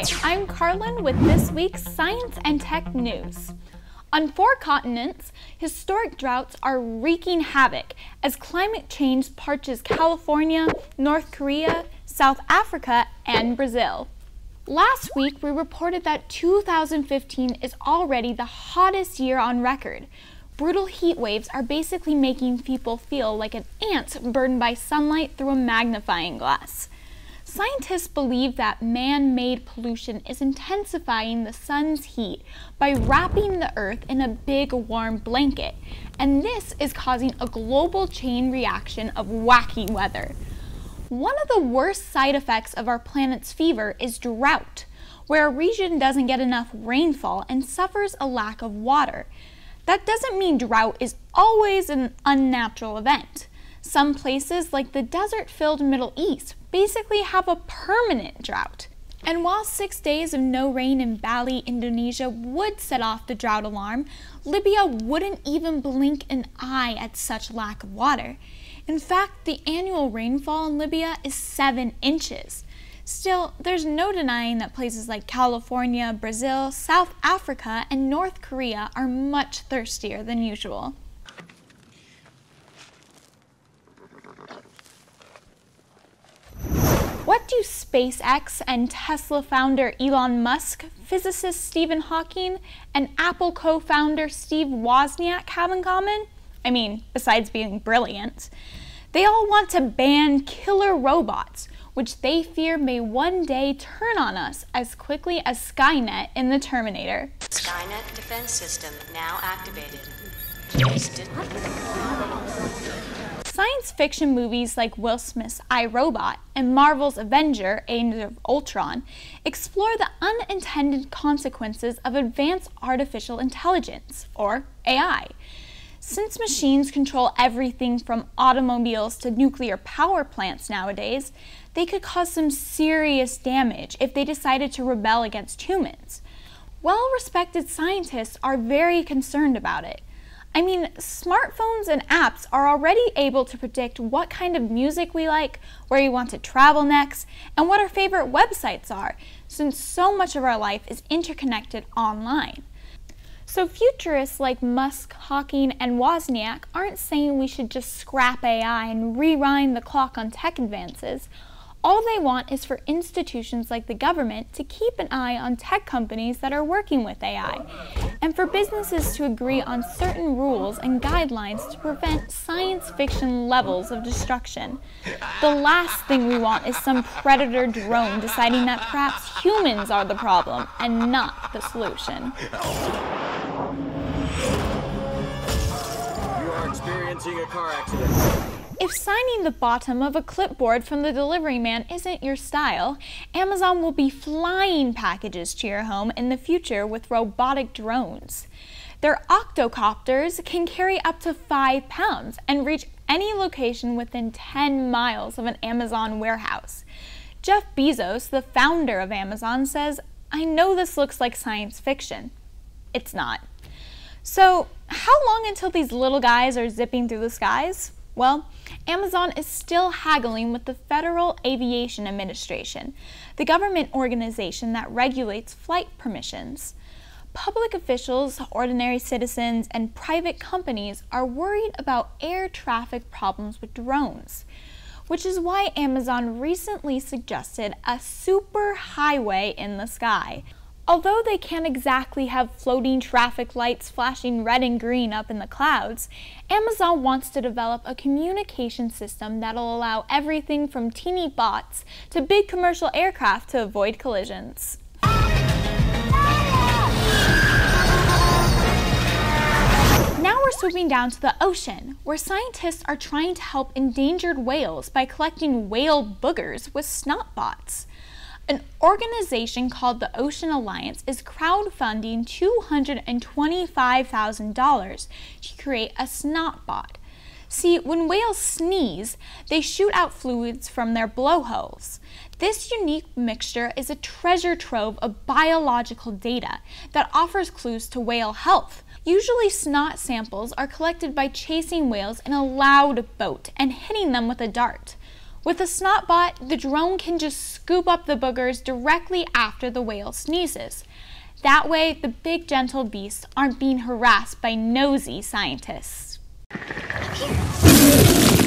Hi, I'm Carlin with this week's Science and Tech News. On 4 continents, historic droughts are wreaking havoc as climate change parches California, North Korea, South Africa, and Brazil. Last week, we reported that 2015 is already the hottest year on record. Brutal heat waves are basically making people feel like an ant burned by sunlight through a magnifying glass. Scientists believe that man-made pollution is intensifying the sun's heat by wrapping the Earth in a big warm blanket, and this is causing a global chain reaction of wacky weather. One of the worst side effects of our planet's fever is drought, where a region doesn't get enough rainfall and suffers a lack of water. That doesn't mean drought is always an unnatural event. Some places, like the desert-filled Middle East, basically have a permanent drought. And while 6 days of no rain in Bali, Indonesia would set off the drought alarm, Libya wouldn't even blink an eye at such lack of water. In fact, the annual rainfall in Libya is 7 inches. Still, there's no denying that places like California, Brazil, South Africa, and North Korea are much thirstier than usual. What do SpaceX and Tesla founder Elon Musk, physicist Stephen Hawking, and Apple co-founder Steve Wozniak have in common? I mean, besides being brilliant. They all want to ban killer robots, which they fear may one day turn on us as quickly as Skynet in the Terminator. Skynet defense system now activated. Science fiction movies like Will Smith's I, Robot and Marvel's Avenger, Age of Ultron explore the unintended consequences of advanced artificial intelligence, or AI. Since machines control everything from automobiles to nuclear power plants nowadays, they could cause some serious damage if they decided to rebel against humans. Well-respected scientists are very concerned about it. I mean, smartphones and apps are already able to predict what kind of music we like, where you want to travel next, and what our favorite websites are, since so much of our life is interconnected online. So futurists like Musk, Hawking, and Wozniak aren't saying we should just scrap AI and rewind the clock on tech advances. All they want is for institutions like the government to keep an eye on tech companies that are working with AI, and for businesses to agree on certain rules and guidelines to prevent science fiction levels of destruction. The last thing we want is some predator drone deciding that perhaps humans are the problem and not the solution. You are experiencing a car accident. If signing the bottom of a clipboard from the delivery man isn't your style, Amazon will be flying packages to your home in the future with robotic drones. Their octocopters can carry up to 5 pounds and reach any location within 10 miles of an Amazon warehouse. Jeff Bezos, the founder of Amazon, says, "I know this looks like science fiction." It's not. So, how long until these little guys are zipping through the skies? Well, Amazon is still haggling with the Federal Aviation Administration, the government organization that regulates flight permissions. Public officials, ordinary citizens, and private companies are worried about air traffic problems with drones, which is why Amazon recently suggested a superhighway in the sky. Although they can't exactly have floating traffic lights flashing red and green up in the clouds, Amazon wants to develop a communication system that'll allow everything from teeny bots to big commercial aircraft to avoid collisions. Now we're swooping down to the ocean, where scientists are trying to help endangered whales by collecting whale boogers with snot bots. An organization called the Ocean Alliance is crowdfunding $225,000 to create a snot bot. See, when whales sneeze, they shoot out fluids from their blowholes. This unique mixture is a treasure trove of biological data that offers clues to whale health. Usually snot samples are collected by chasing whales in a loud boat and hitting them with a dart. With a SnotBot, the drone can just scoop up the boogers directly after the whale sneezes. That way, the big gentle beasts aren't being harassed by nosy scientists. Here.